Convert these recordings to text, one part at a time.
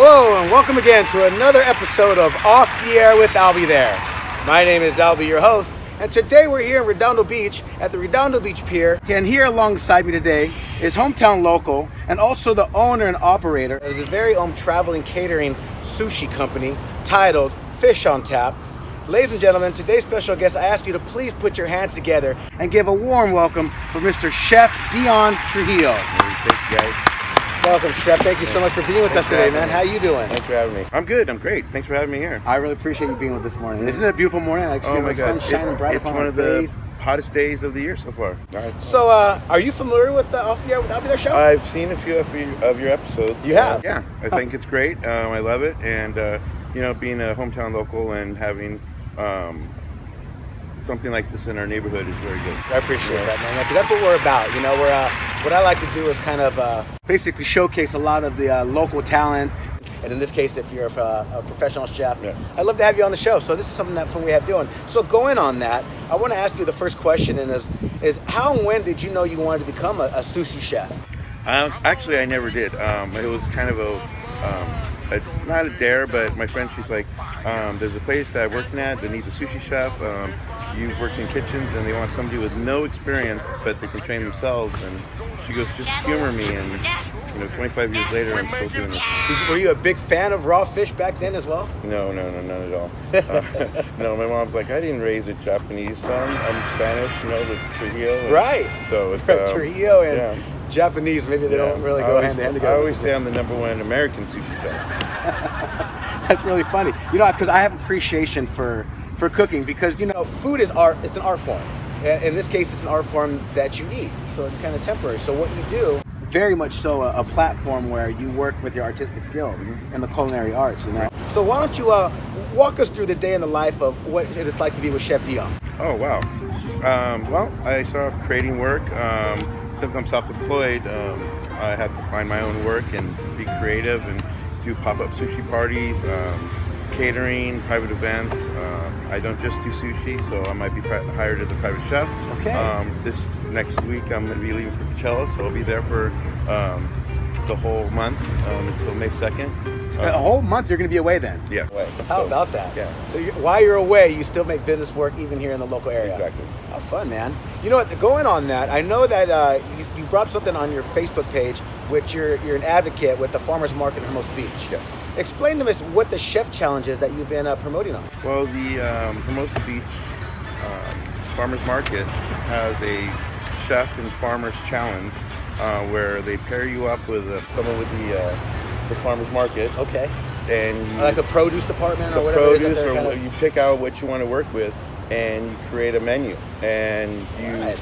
Hello and welcome again to another episode of Off the Air with I'll Be There. My name is Albie, your host, and today we're here in Redondo Beach at the Redondo Beach Pier. And here alongside me today is hometown local and also the owner and operator of his very own traveling catering sushi company titled Fish on Tap. Ladies and gentlemen, today's special guest, I ask you to please put your hands together and give a warm welcome for Mr. Chef Dion Trujillo. Thank you, guys. Welcome, Chef. Thank you so much for being with us today, man. How you doing? Thanks for having me. I'm good. I'm great. Thanks for having me here. I really appreciate you being with us this morning. Isn't it a beautiful morning? Oh my God. The sun shining bright It's upon one our of the face. hottest days of the year so far. So, are you familiar with the Off the Air with I'll Be There show? I've seen a few of your episodes. You have? Yeah. I think it's great. I love it. And, being a hometown local and having something like this in our neighborhood is very good. I appreciate that, man. Because that's what we're about. What I like to do is kind of basically showcase a lot of the local talent. And in this case, if you're a professional chef, I'd love to have you on the show. So this is something that we have doing. So going on that, I want to ask you the first question, and is how and when did you know you wanted to become a sushi chef? Actually, I never did. It was kind of not a dare, but my friend, she's like, there's a place that I'm working at that needs a sushi chef. You've worked in kitchens and they want somebody with no experience, but they can train themselves. And she goes, just humor me. And 25 years later, I'm still doing this. Were you a big fan of raw fish back then as well? No, none at all. No, my mom's like, I didn't raise a Japanese son. I'm Spanish, the Trujillo. Right. So it's Trujillo and Japanese, maybe they don't really go hand in hand together. I always say I'm the #1 American sushi chef. That's really funny. Because I have appreciation for cooking because, food is art. It's an art form. In this case, it's an art form that you eat. So it's kind of temporary. So what you do, very much so a platform where you work with your artistic skills and the culinary arts, So why don't you walk us through the day in the life of what it is like to be with Chef Dion? Oh, wow. Well, I start off creating work. Since I'm self-employed, I have to find my own work and be creative and do pop-up sushi parties, catering, private events. I don't just do sushi, so I might be hired as a private chef. Okay. This next week, I'm going to be leaving for Coachella, so I'll be there for the whole month until May 2nd. A whole month you're going to be away then? Yeah. How about that? Yeah. So while you're away, you still make business work even here in the local area? Exactly. How fun, man. You know what, going on that, I know that you brought something on your Facebook page, which you're an advocate with the Farmers Market in Hermosa Beach. Yes. Explain to us what the chef challenge is that you've been promoting on. Well, the Hermosa Beach Farmers Market has a chef and farmers challenge where they pair you up with someone with the farmers market. Okay. And like the produce department or whatever. Produce, or you pick out what you want to work with, and you create a menu, and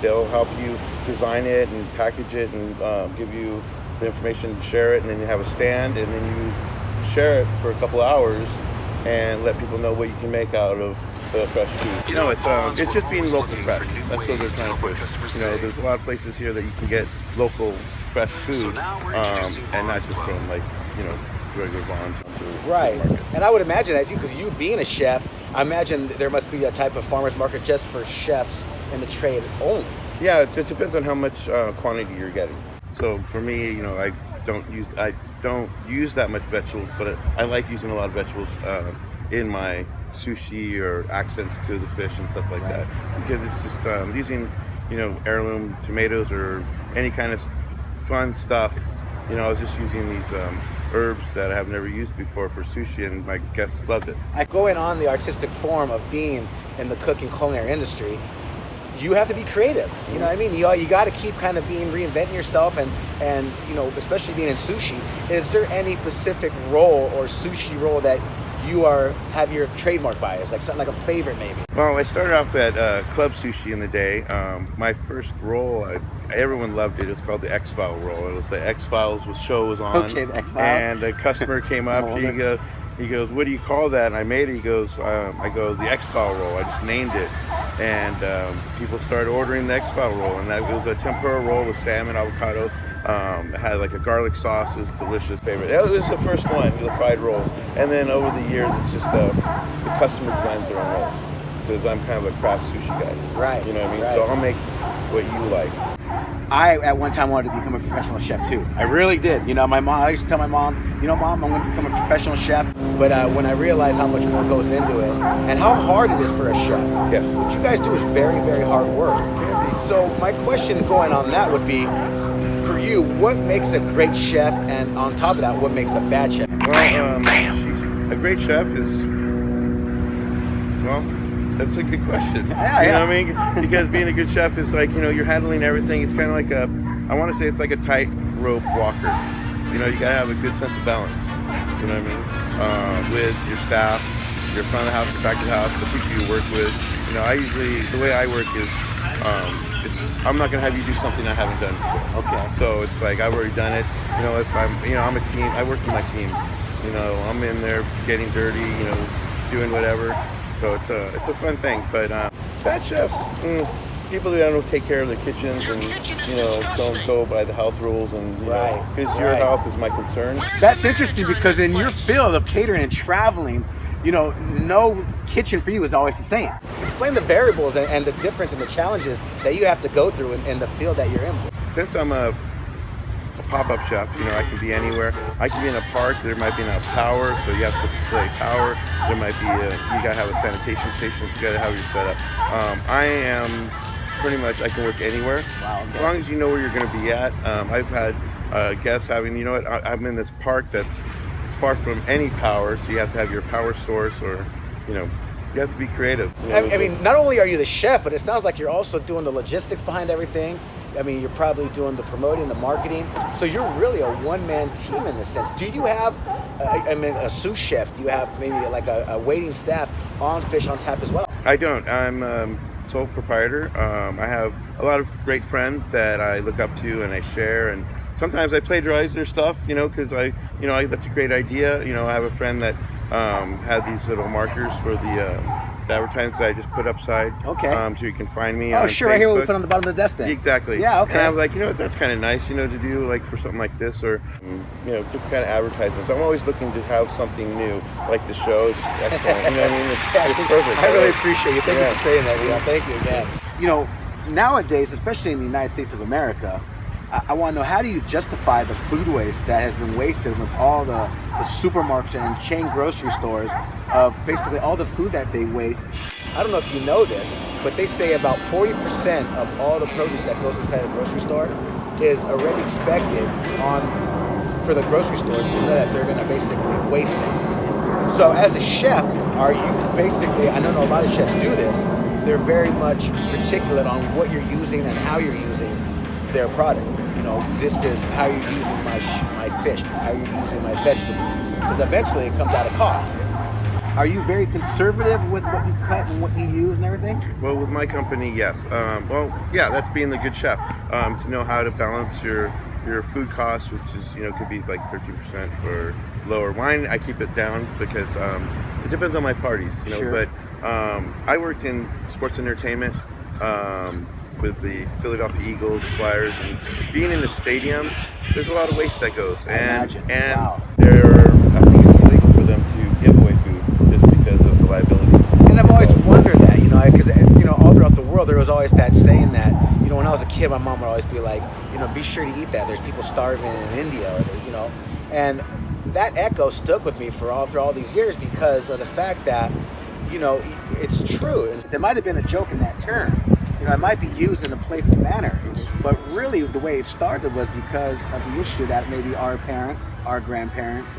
they'll help you design it and package it and give you the information to share it, and then you have a stand, and then you share it for a couple of hours and let people know what you can make out of the fresh food. It's just being local fresh. That's what they're trying to push. There's a lot of places here that you can get local fresh food, and not just from regular Vons. Right. And I would imagine that because you being a chef, I imagine there must be a type of farmers market just for chefs in the trade only. Yeah, it depends on how much quantity you're getting. So for me, I don't use that much vegetables, but I like using a lot of vegetables in my sushi or accents to the fish and stuff like that, because it's just using heirloom tomatoes or any kind of fun stuff. I was just using these herbs that I have never used before for sushi, and my guests loved it. Going on the artistic form of being in the cooking culinary industry, you have to be creative. You know what I mean? You got to keep kind of reinventing yourself, and especially being in sushi. Is there any specific role or sushi role that you have your trademark by? It's like something like a favorite maybe? Well, I started off at Club Sushi in the day. My first role, everyone loved it. It was called the X-File role. It was the X-Files show was on. Okay, the X-Files. And the customer came up. He goes, what do you call that? And I made it. He goes, I go, the X-File roll. I just named it. And people started ordering the X-File roll. And that was a tempura roll with salmon, avocado. It had like a garlic sauce. It was delicious. Favorite. That was the first one, the fried rolls. And then over the years, it's just the customer designs their own rolls. Because I'm kind of a craft sushi guy. Right. You know what I mean? Right. So I'll make what you like. I at one time wanted to become a professional chef too. I really did. You know, I used to tell my mom, you know, Mom, I'm going to become a professional chef. But when I realized how much more goes into it and how hard it is for a chef, Yes. what you guys do is very, very hard work. So my question going on that would be, for you, what makes a great chef, and on top of that, what makes a bad chef? Well, a great chef is, well, that's a good question. Yeah, you yeah. know what I mean? Because being a good chef is like, you know, you're handling everything. It's kind of like I want to say it's like a tightrope walker. You know, you gotta have a good sense of balance. You know what I mean? With your staff, your front of the house, your back of the house, the people you work with. You know, the way I work is, I'm not gonna have you do something I haven't done before. Okay. So it's like I've already done it. You know, if I'm a team. I work with my teams. You know, I'm in there getting dirty. You know, doing whatever. So it's a fun thing. But bad chefs, people that don't take care of their kitchens and you know don't go by the health rules and because your health is my concern. That's interesting because in your field of catering and traveling, you know, no kitchen for you is always the same. Explain the variables and the difference and the challenges that you have to go through in the field that you're in. Since I'm a pop-up chef, you know, I can be anywhere. I can be in a park, there might be enough power, so you have to facilitate power. There might be you gotta have a sanitation station, so you gotta have your setup. I am pretty much, I can work anywhere. Wow, okay. As long as you know where you're gonna be at. I've had guests having, you know what, I'm in this park that's far from any power, so you have to have your power source or, you know, you have to be creative. You know, I mean, not only are you the chef, but it sounds like you're also doing the logistics behind everything. I mean, you're probably doing the promoting, the marketing. So you're really a one-man team in this sense. Do you have, a sous chef? Do you have maybe like a waiting staff on Fish on Tap as well? I don't. I'm sole proprietor. I have a lot of great friends that I look up to and I share, and sometimes I plagiarize their stuff, you know, because that's a great idea. You know, I have a friend that had these little markers for the advertisements that I just put upside. Okay. So you can find me. Oh, on sure. Facebook. Right here we put on the bottom of the desk then. Exactly. Yeah. Okay. And I was like, you know what, that's kind of nice, you know, to do like for something like this, or you know, different kind of advertisements. I'm always looking to have something new, like the show. It's excellent. You know what I mean? It's perfect. I really appreciate you. Thank you for saying that, Leon. Yeah. Thank you again. You know, nowadays, especially in the United States of America, I want to know, how do you justify the food waste that has been wasted with all the supermarkets and chain grocery stores of basically all the food that they waste? I don't know if you know this, but they say about 40% of all the produce that goes inside a grocery store is already expected for the grocery stores to know that they're going to basically waste it. So as a chef, are you basically, I know a lot of chefs do this, they're very much particular on what you're using and how you're using their product. You know, this is how you're using my fish, how you're using my vegetables, because eventually it comes at a cost. Are you very conservative with what you cut and what you use and everything? Well, with my company, yes. That's being the good chef. To know how to balance your food costs, which is, you know, could be like 13% or lower. Mine, I keep it down because it depends on my parties, you know. Sure. But I worked in sports entertainment with the Philadelphia Eagles, Flyers, and being in the stadium, there's a lot of waste that goes. I think it's illegal for them to give away food just because of the liability. And I've always wondered that, you know, because, you know, all throughout the world, there was always that saying that, you know, when I was a kid, my mom would always be like, you know, be sure to eat that. There's people starving in India, or, you know, and that echo stuck with me through all these years because of the fact that, you know, it's true. And there might have been a joke in that term. You know, it might be used in a playful manner, but really the way it started was because of the issue that maybe our parents, our grandparents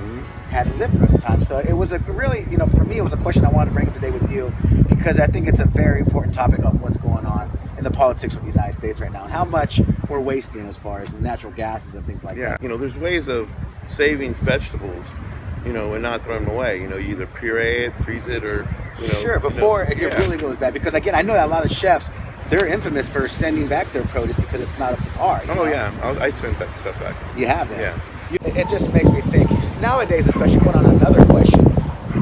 had lived through at the time. So it was a really, you know, for me, it was a question I wanted to bring up today with you because I think it's a very important topic of what's going on in the politics of the United States right now and how much we're wasting as far as natural gases and things like that. Yeah, you know, there's ways of saving vegetables, you know, and not throwing them away. You know, you either puree it, freeze it, or, you know. Sure, before it really goes bad. Because again, I know that a lot of chefs, they're infamous for sending back their produce because it's not up to par. Oh, yeah. I send that stuff back. You have that? Yeah. It just makes me think, nowadays, especially going on another question,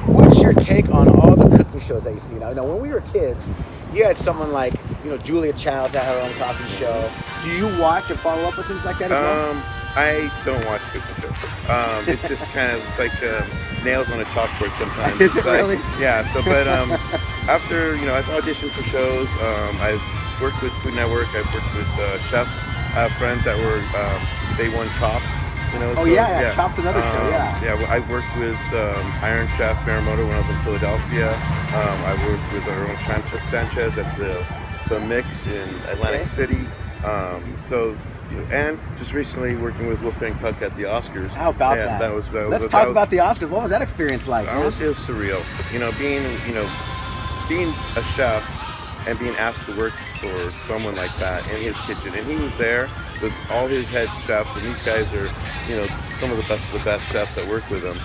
what's your take on all the cooking shows that you see now? You know, when we were kids, you had someone like, you know, Julia Childs that had her own talking show. Do you watch and follow up with things like that as well? I don't watch cooking shows. It's just kind of, it's like nails on a chalkboard sometimes. Is it really? Yeah, so, but after, you know, I've auditioned for shows, I've worked with Food Network, I've worked with chefs, I have friends that were they won Chopped. You know, Oh so, yeah, Chopped's another show. Yeah. Yeah, well, I worked with Iron Chef Maramoto when I was in Philadelphia. I worked with our own Sanchez at the Mix in Atlantic City. And just recently working with Wolfgang Puck at the Oscars. How about that? Let's talk about the Oscars. What was that experience like? It was surreal. You know, being a chef and being asked to work for someone like that in his kitchen, and he was there with all his head chefs, and these guys are, some of the best chefs that work with him.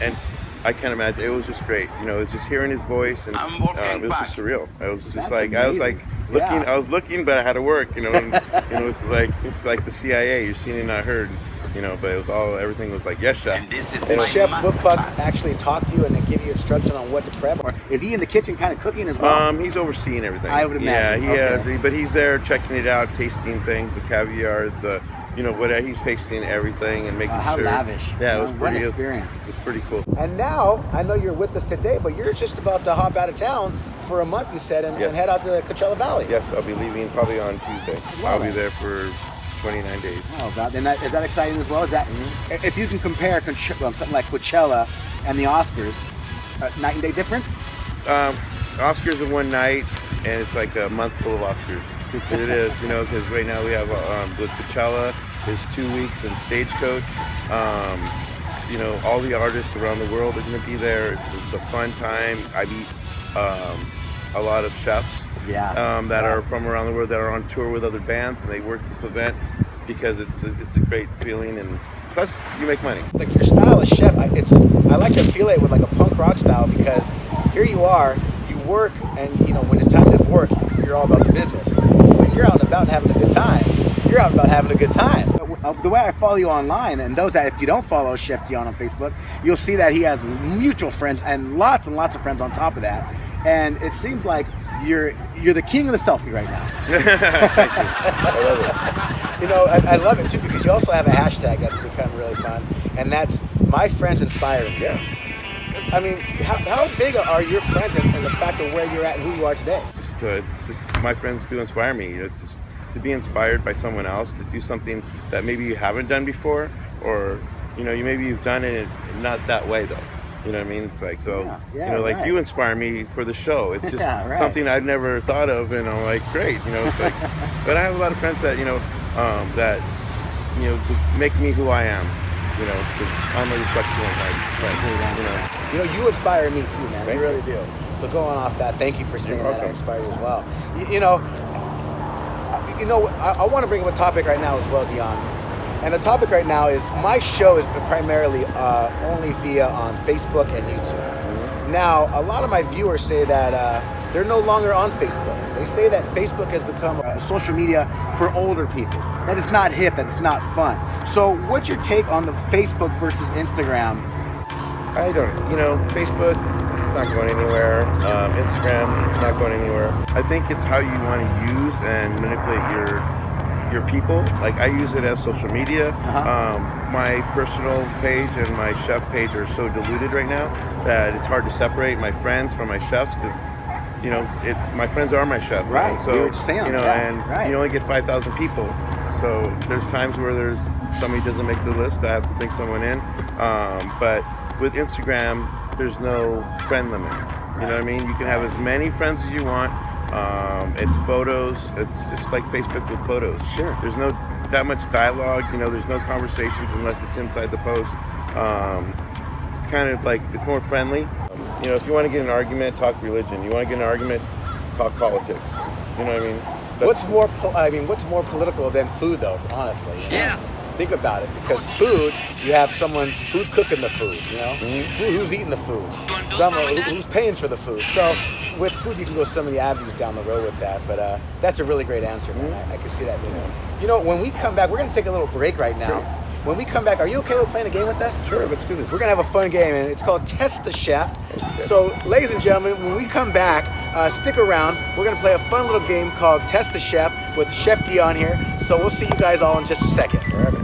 And I can't imagine. It was just great. It's just hearing his voice, and it was just surreal. I was just amazing. I was like looking. Yeah. I was looking, but I had to work. And, it's like the CIA. You're seen and not heard. But it was everything was like, yes, chef. And Chef Footbots actually talk to you and give you instruction on what to prep, or is he in the kitchen kind of cooking as well? He's overseeing everything. I would imagine. Yeah, he is. But he's there checking it out, tasting things, the caviar, he's tasting everything and making how sure. How lavish. Yeah, it was what an experience. It was pretty cool. And now, I know you're with us today, but you're just about to hop out of town for a month, you said, and head out to Coachella Valley. Yes, I'll be leaving probably on Tuesday. I'll be there for 29 days. Oh, God. And is that exciting as well? Is that, if you can compare something like Coachella and the Oscars, night and day difference? Oscars in one night, and it's like a month full of Oscars. It is, because right now we have with Coachella is 2 weeks in Stagecoach. All the artists around the world are going to be there. It's a fun time. I meet a lot of chefs that are from around the world that are on tour with other bands, and they work this event because it's a great feeling, and plus you make money. Like your style as chef, I like to affiliate with like a punk rock style, because here you are, you work, and when it's time to work, you're all about the business. When you're out and about and having a good time, you're out and about having a good time. The way I follow you online, and those that if you don't follow Chef Dion on Facebook, you'll see that he has mutual friends and lots of friends on top of that. And it seems like you're the king of the selfie right now. Thank you. I love it. I love it too, because you also have a hashtag that's become really fun, and that's My Friends Inspire Me. Yeah. I mean, how big are your friends and the fact of where you're at and who you are today? It's just my friends do inspire me. It's just to be inspired by someone else to do something that maybe you haven't done before, or maybe you've done it not that way though. You know what I mean? It's like, like you inspire me for the show. It's just something I'd never thought of, and I'm like, great. It's like, but I have a lot of friends that that make me who I am. Because I'm a reflection of my friends. You inspire me too, man. You really do. So going off that, thank you for saying that. I inspire you as well. I want to bring up a topic right now as well, Dion. And the topic right now is my show is primarily only via on Facebook and YouTube. Mm-hmm. Now, a lot of my viewers say that they're no longer on Facebook. They say that Facebook has become social media for older people. That is not hip, that is not fun. So what's your take on the Facebook versus Instagram? I don't, Facebook, it's not going anywhere. Instagram, not going anywhere. I think it's how you want to use and manipulate your people. Like, I use it as social media. My personal page and my chef page are so diluted right now that it's hard to separate my friends from my chefs, because my friends are my chefs. Right. So you were just saying, you only get 5,000 people. So there's times where somebody doesn't make the list. I have to bring someone in. But with Instagram, there's no friend limit. You know what I mean? You can have as many friends as you want. It's photos. It's just like Facebook with photos. Sure. There's no that much dialogue. There's no conversations unless it's inside the post. It's kind of like, it's more friendly. If you want to get in an argument, talk religion. You want to get in an argument, talk politics. You know what I mean? What's more political than food, though? Honestly. Yeah. Think about it, because food, you have someone who's cooking the food. Who's eating the food, someone who's paying for the food. So with food, you can go so many avenues down the road with that. But that's a really great answer, man. I can see that being one. When we come back, we're going to take a little break right now. Sure. When we come back, are you okay with playing a game with us? Sure, let's do this. We're going to have a fun game, and it's called Test the Chef. So, ladies and gentlemen, when we come back, stick around. We're going to play a fun little game called Test the Chef with Chef Dion here. So we'll see you guys all in just a second. All right.